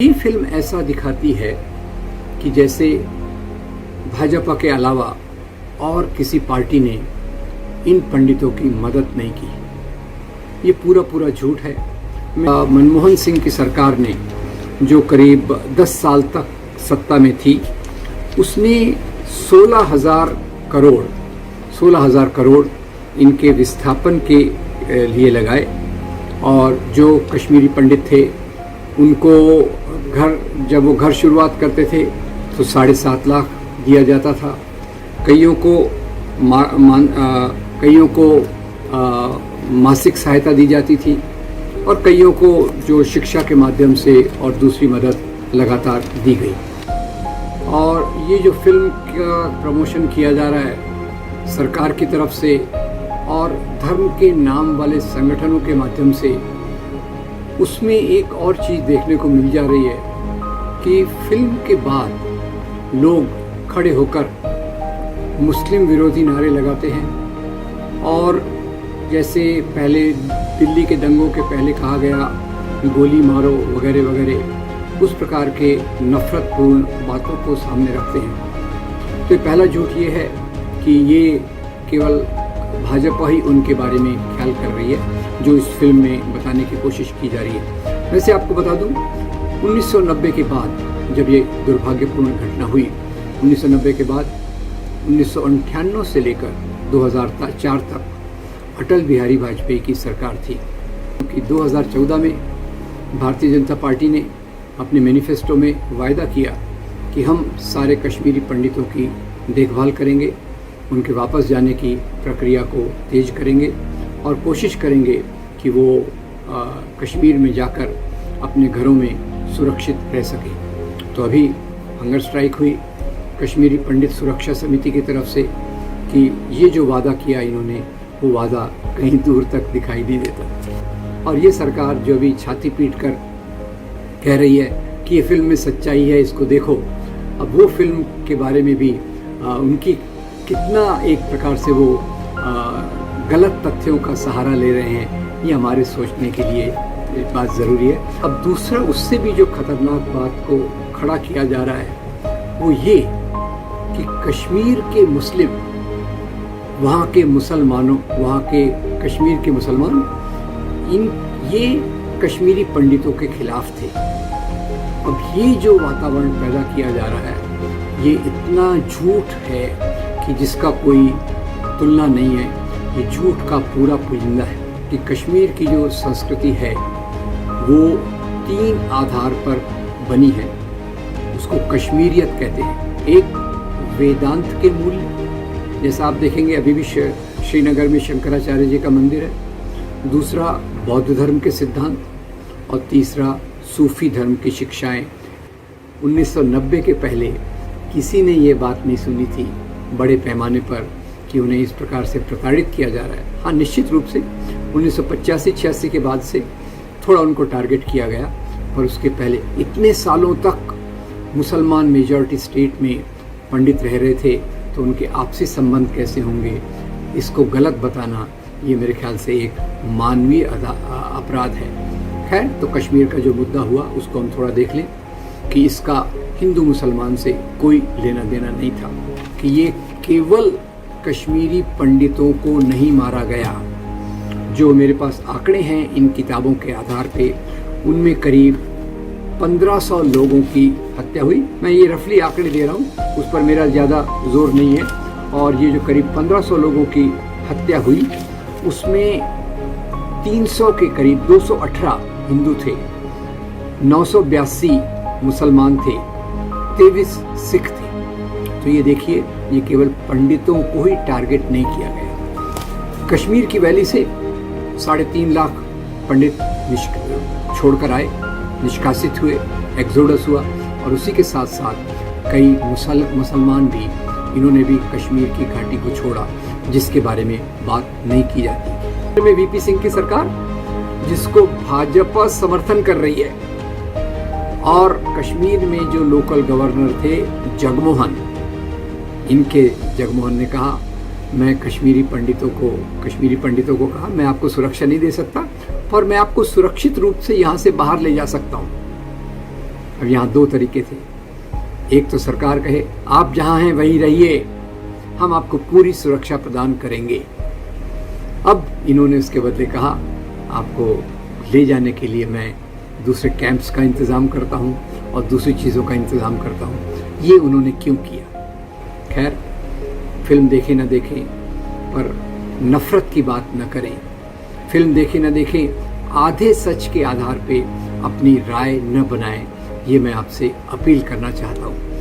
ये फिल्म ऐसा दिखाती है कि जैसे भाजपा के अलावा और किसी पार्टी ने इन पंडितों की मदद नहीं की। ये पूरा झूठ है। मनमोहन सिंह की सरकार ने जो करीब 10 साल तक सत्ता में थी, उसने 16,000 करोड़ इनके विस्थापन के लिए लगाए और जो कश्मीरी पंडित थे उनको जब वो घर शुरुआत करते थे तो 7.5 लाख दिया जाता था। कईयों को मासिक सहायता दी जाती थी और कईयों को जो शिक्षा के माध्यम से और दूसरी मदद लगातार दी गई। और ये जो फिल्म का प्रमोशन किया जा रहा है सरकार की तरफ से और धर्म के नाम वाले संगठनों के माध्यम से, उसमें एक और चीज़ देखने को मिल जा रही है कि फिल्म के बाद लोग खड़े होकर मुस्लिम विरोधी नारे लगाते हैं और जैसे पहले दिल्ली के दंगों के पहले कहा गया कि गोली मारो वगैरह वगैरह, उस प्रकार के नफरतपूर्ण बातों को सामने रखते हैं। तो पहला झूठ ये है कि ये केवल भाजपा ही उनके बारे में ख्याल कर रही है, जो इस फिल्म में बताने की कोशिश की जा रही है। वैसे आपको बता दूं, 1990 के बाद जब ये दुर्भाग्यपूर्ण घटना हुई, 1990 के बाद 1998 से लेकर 2004 तक अटल बिहारी वाजपेयी की सरकार थी। क्योंकि 2014 में भारतीय जनता पार्टी ने अपने मैनिफेस्टो में वायदा किया कि हम सारे कश्मीरी पंडितों की देखभाल करेंगे, उनके वापस जाने की प्रक्रिया को तेज करेंगे और कोशिश करेंगे कि वो कश्मीर में जाकर अपने घरों में सुरक्षित रह सके। तो अभी हंगर स्ट्राइक हुई कश्मीरी पंडित सुरक्षा समिति की तरफ से कि ये जो वादा किया इन्होंने, वो वादा कहीं दूर तक दिखाई नहीं देता। और ये सरकार जो अभी छाती पीट कर कह रही है कि ये फिल्म में सच्चाई है, इसको देखो, अब वो फिल्म के बारे में भी उनकी कितना एक प्रकार से वो गलत तथ्यों का सहारा ले रहे हैं, ये हमारे सोचने के लिए बात ज़रूरी है। अब दूसरा, उससे भी जो खतरनाक बात को खड़ा किया जा रहा है वो ये कि कश्मीर के मुस्लिम, वहाँ के मुसलमानों, वहाँ के कश्मीर के मुसलमान ये कश्मीरी पंडितों के खिलाफ थे। अब ये जो वातावरण पैदा किया जा रहा है ये इतना झूठ है कि जिसका कोई तुलना नहीं है। ये झूठ का पूरा पुलिंदा है कि कश्मीर की जो संस्कृति है वो 3 आधार पर बनी है। उसको कश्मीरियत कहते हैं। एक, वेदांत के मूल्य, जैसा आप देखेंगे अभी भी श्रीनगर में शंकराचार्य जी का मंदिर है। दूसरा, बौद्ध धर्म के सिद्धांत। और तीसरा, सूफी धर्म की शिक्षाएं। 1990 के पहले किसी ने ये बात नहीं सुनी थी बड़े पैमाने पर कि उन्हें इस प्रकार से प्रताड़ित किया जा रहा है। हाँ, निश्चित रूप से 1985-86 के बाद से थोड़ा उनको टारगेट किया गया, पर उसके पहले इतने सालों तक मुसलमान मेजॉरिटी स्टेट में पंडित रह रहे थे, तो उनके आपसी संबंध कैसे होंगे, इसको गलत बताना ये मेरे ख्याल से एक मानवीय अपराध है। खैर, तो कश्मीर का जो मुद्दा हुआ उसको हम थोड़ा देख लें कि इसका हिंदू मुसलमान से कोई लेना देना नहीं था, कि ये केवल कश्मीरी पंडितों को नहीं मारा गया। जो मेरे पास आंकड़े हैं इन किताबों के आधार पे, उनमें करीब 1500 लोगों की हत्या हुई। मैं ये रफली आंकड़े दे रहा हूँ, उस पर मेरा ज़्यादा जोर नहीं है। और ये जो करीब 1500 लोगों की हत्या हुई, उसमें 300 के करीब 218 हिंदू थे, 982 मुसलमान थे, 23 सिख थे। तो ये देखिए, ये केवल पंडितों को ही टारगेट नहीं किया गया। कश्मीर की वैली से 3.5 लाख पंडित छोड़कर आए, निष्कासित हुए, एक्सोडस हुआ। और उसी के साथ साथ कई मुसलमान भी, इन्होंने भी कश्मीर की घाटी को छोड़ा, जिसके बारे में बात नहीं की जाती। में वीपी सिंह की सरकार, जिसको भाजपा समर्थन कर रही है, और कश्मीर में जो लोकल गवर्नर थे जगमोहन ने कहा, मैं कश्मीरी पंडितों को कहा, मैं आपको सुरक्षा नहीं दे सकता, पर मैं आपको सुरक्षित रूप से यहाँ से बाहर ले जा सकता हूँ। अब यहाँ दो तरीके थे। एक तो सरकार कहे आप जहाँ हैं वहीं रहिए, हम आपको पूरी सुरक्षा प्रदान करेंगे। अब इन्होंने उसके बदले कहा आपको ले जाने के लिए मैं दूसरे कैंप्स का इंतज़ाम करता हूँ और दूसरी चीज़ों का इंतज़ाम करता हूँ। ये उन्होंने क्यों किया? खैर, फिल्म देखें ना देखें पर नफ़रत की बात न करें। फिल्म देखें ना देखें, आधे सच के आधार पे अपनी राय न बनाएं। ये मैं आपसे अपील करना चाहता हूँ।